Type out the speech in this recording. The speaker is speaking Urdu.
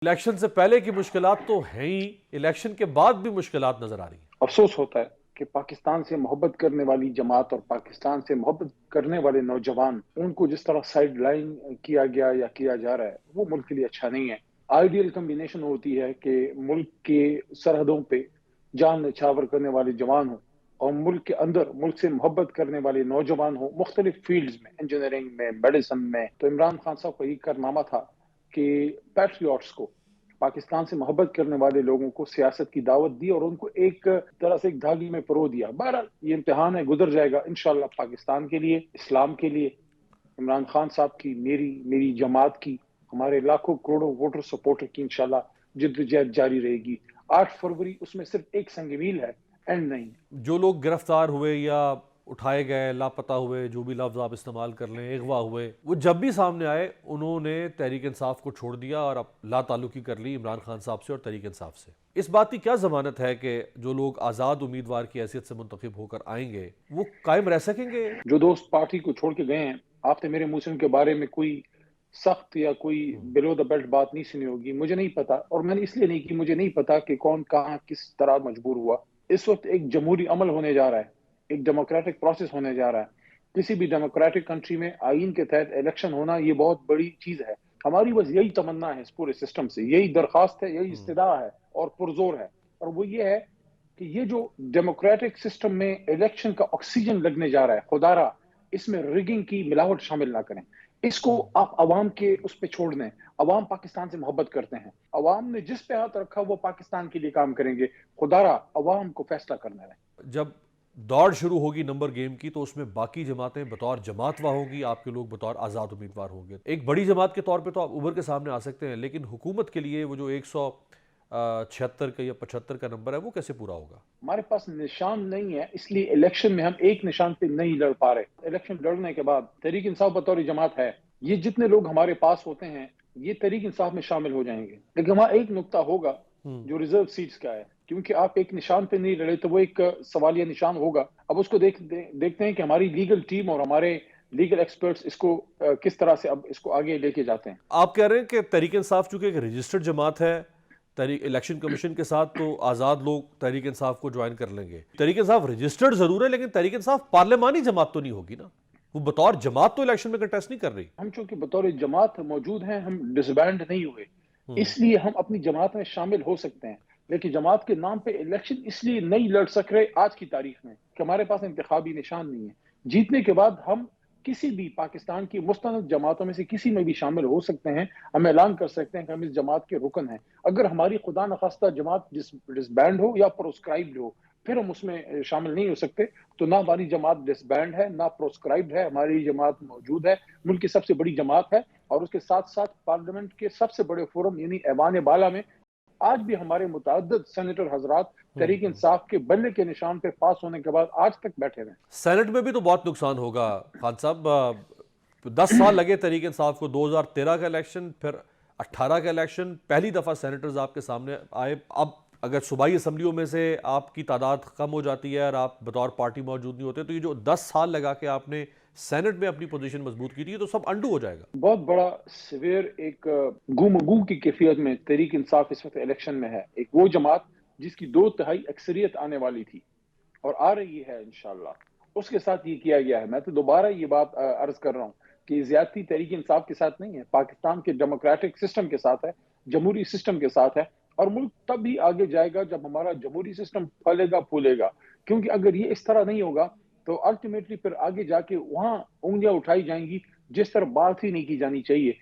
الیکشن سے پہلے کی مشکلات تو ہیں ہی، الیکشن کے بعد بھی مشکلات نظر آ رہی ہیں۔ افسوس ہوتا ہے کہ پاکستان سے محبت کرنے والی جماعت اور پاکستان سے محبت کرنے والے نوجوان ان کو جس طرح سائیڈ لائن کیا گیا یا کیا جا رہا ہے وہ ملک کے لیے اچھا نہیں ہے۔ آئیڈیل کمبینیشن ہوتی ہے کہ ملک کے سرحدوں پہ جان نچھاور کرنے والے جوان ہوں اور ملک کے اندر ملک سے محبت کرنے والے نوجوان ہوں، مختلف فیلڈز میں، انجینئرنگ میں، میڈیسن میں۔ تو عمران خان صاحب کا یہ کارنامہ تھا کہ پیٹریوٹس کو، پاکستان سے محبت کرنے والے لوگوں کو سیاست کی دعوت دی اور ان کو ایک طرح سے ایک دھاگے میں پرو دیا۔ بہرحال یہ امتحان ہے، گزر جائے گا انشاءاللہ۔ پاکستان کے لیے، اسلام کے لیے، عمران خان صاحب کی، میری جماعت کی، ہمارے لاکھوں کروڑوں ووٹر سپورٹر کی انشاءاللہ جدوجہد جاری رہے گی۔ 8 فروری اس میں صرف ایک سنگ میل ہے، اینڈ نہیں۔ جو لوگ گرفتار ہوئے یا اٹھائے گئے، لاپتہ ہوئے، جو بھی لفظ آپ استعمال کر لیں، اغوا ہوئے، وہ جب بھی سامنے آئے انہوں نے تحریک انصاف کو چھوڑ دیا اور اب لا تعلقی کر لی عمران خان صاحب سے اور تحریک انصاف سے۔ اس بات کی کیا ضمانت ہے کہ جو لوگ آزاد امیدوار کی حیثیت سے منتخب ہو کر آئیں گے وہ قائم رہ سکیں گے؟ جو دوست پارٹی کو چھوڑ کے گئے ہیں، آپ نے میرے منہ سے ان کے بارے میں کوئی سخت یا کوئی بلو دا بیلٹ بات نہیں سنی ہوگی، مجھے نہیں پتا، اور میں نے اس لیے نہیں کی، مجھے نہیں پتا کہ کون کہاں کس طرح مجبور ہوا۔ اس وقت ایک جمہوری عمل ہونے جا رہا ہے، ایک ڈیموکریٹک پروسیس ہونے جا رہا ہے۔ کسی بھی ڈیموکریٹک کنٹری میں آئین کے تحت الیکشن ہونا یہ بہت بڑی چیز ہے۔ ہماری بس یہی تمنا ہے اس پورے سسٹم سے، یہی درخواست ہے، یہی استدعا ہے اور پرزور ہے، اور وہ یہ ہے کہ یہ جو ڈیموکریٹک سسٹم میں الیکشن کا آکسیجن لگنے جا رہا ہے، خدا را اس میں ریگنگ کی ملاوٹ شامل نہ کریں۔ اس کو آپ عوام کے اس پہ چھوڑ دیں۔ عوام پاکستان سے محبت کرتے ہیں، عوام نے جس پہ ہاتھ رکھا وہ پاکستان کے لیے کام کریں گے۔ خدا را عوام کو فیصلہ کرنا ہے۔ جب دوڑ شروع ہوگی نمبر گیم کی تو اس میں باقی جماعتیں بطور جماعت ہوں گی، آپ کے لوگ بطور آزاد امیدوار ہوں گے۔ ایک بڑی جماعت کے طور پہ تو آپ ابھر کے سامنے آ سکتے ہیں، لیکن حکومت کے لیے وہ جو 176 کا یا 75 کا نمبر ہے وہ کیسے پورا ہوگا؟ ہمارے پاس نشان نہیں ہے، اس لیے الیکشن میں ہم ایک نشان پہ نہیں لڑ پا رہے۔ الیکشن لڑنے کے بعد تحریک انصاف بطور جماعت ہے، یہ جتنے لوگ ہمارے پاس ہوتے ہیں یہ تحریک انصاف میں شامل ہو جائیں گے، لیکن وہاں ایک نقطہ ہوگا جو ریزرو سیٹس کا ہے، کیونکہ آپ ایک نشان پہ نہیں لڑے تو وہ ایک سوالیہ نشان ہوگا۔ اب اس کو دیکھتے ہیں کہ ہماری لیگل ٹیم اور ہمارے لیگل ایکسپرٹس اس کو کس طرح سے اب اس کو آگے لے کے جاتے ہیں۔ آپ کہہ رہے ہیں کہ تحریک انصاف چونکہ ایک رجسٹرڈ جماعت ہے تحریک الیکشن کمیشن کے ساتھ، تو آزاد لوگ تحریک انصاف کو جوائن کر لیں گے۔ تحریک انصاف رجسٹرڈ ضرور ہے لیکن تحریک انصاف پارلیمانی جماعت تو نہیں ہوگی نا، وہ بطور جماعت تو الیکشن میں کنٹیسٹ نہیں کر رہی۔ ہم چونکہ بطور جماعت موجود ہیں، ہم ڈس بینڈ نہیں ہوئے، اس لیے ہم اپنی جماعت میں شامل ہو سکتے ہیں، لیکن جماعت کے نام پہ الیکشن اس لیے نہیں لڑ سک رہے آج کی تاریخ میں کہ ہمارے پاس انتخابی نشان نہیں ہے۔ جیتنے کے بعد ہم کسی بھی پاکستان کی مستند جماعتوں میں سے کسی میں بھی شامل ہو سکتے ہیں، ہم اعلان کر سکتے ہیں کہ ہم اس جماعت کے رکن ہیں۔ اگر ہماری خدا نخواستہ جماعت ڈس بینڈ ہو یا پروسکرائبڈ ہو پھر ہم اس میں شامل نہیں ہو سکتے۔ تو نہ ہماری جماعت ڈس بینڈ ہے، نہ پروسکرائبڈ ہے، ہماری جماعت موجود ہے، ملک کی سب سے بڑی جماعت ہے، اور اس کے ساتھ ساتھ پارلیمنٹ کے سب سے بڑے فورم یعنی ایوان بالا میں آج بھی ہمارے متعدد سینیٹر حضرات تحریک انصاف کے بلے کے نشان پہ پاس ہونے کے بعد آج تک بیٹھے ہوئے ہیں۔ سینٹ میں بھی تو بہت نقصان ہوگا خان صاحب، 10 سال لگے تحریک انصاف کو، 2013 کا الیکشن، پھر 18 کا الیکشن، پہلی دفعہ سینیٹرز آپ کے سامنے آئے۔ اب اگر صوبائی اسمبلیوں میں سے آپ کی تعداد کم ہو جاتی ہے اور آپ بطور پارٹی موجود نہیں ہوتے تو یہ جو 10 سال لگا کے آپ نے سینٹ میں اپنی پوزیشن مضبوط کی تھی تو سب انڈو ہو جائے گا۔ بہت بڑا سویر ایک گو کی کیفیت میں تحریک انصاف اس وقت الیکشن میں ہے، ایک وہ جماعت جس کی 2/3 اکثریت آنے والی تھی اور آ رہی ہے انشاءاللہ، اس کے ساتھ یہ کیا گیا ہے۔ میں تو دوبارہ یہ بات عرض کر رہا ہوں کہ یہ زیادتی تحریک انصاف کے ساتھ نہیں ہے، پاکستان کے ڈیموکریٹک سسٹم کے ساتھ ہے، جمہوری سسٹم کے ساتھ ہے، اور ملک تب ہی آگے جائے گا جب ہمارا جمہوری سسٹم پھلے گا پھولے گا۔ کیونکہ اگر یہ اس طرح نہیں ہوگا تو الٹیمیٹلی پھر آگے جا کے وہاں انگلیاں اٹھائی جائیں گی جس طرح بات ہی نہیں کی جانی چاہیے۔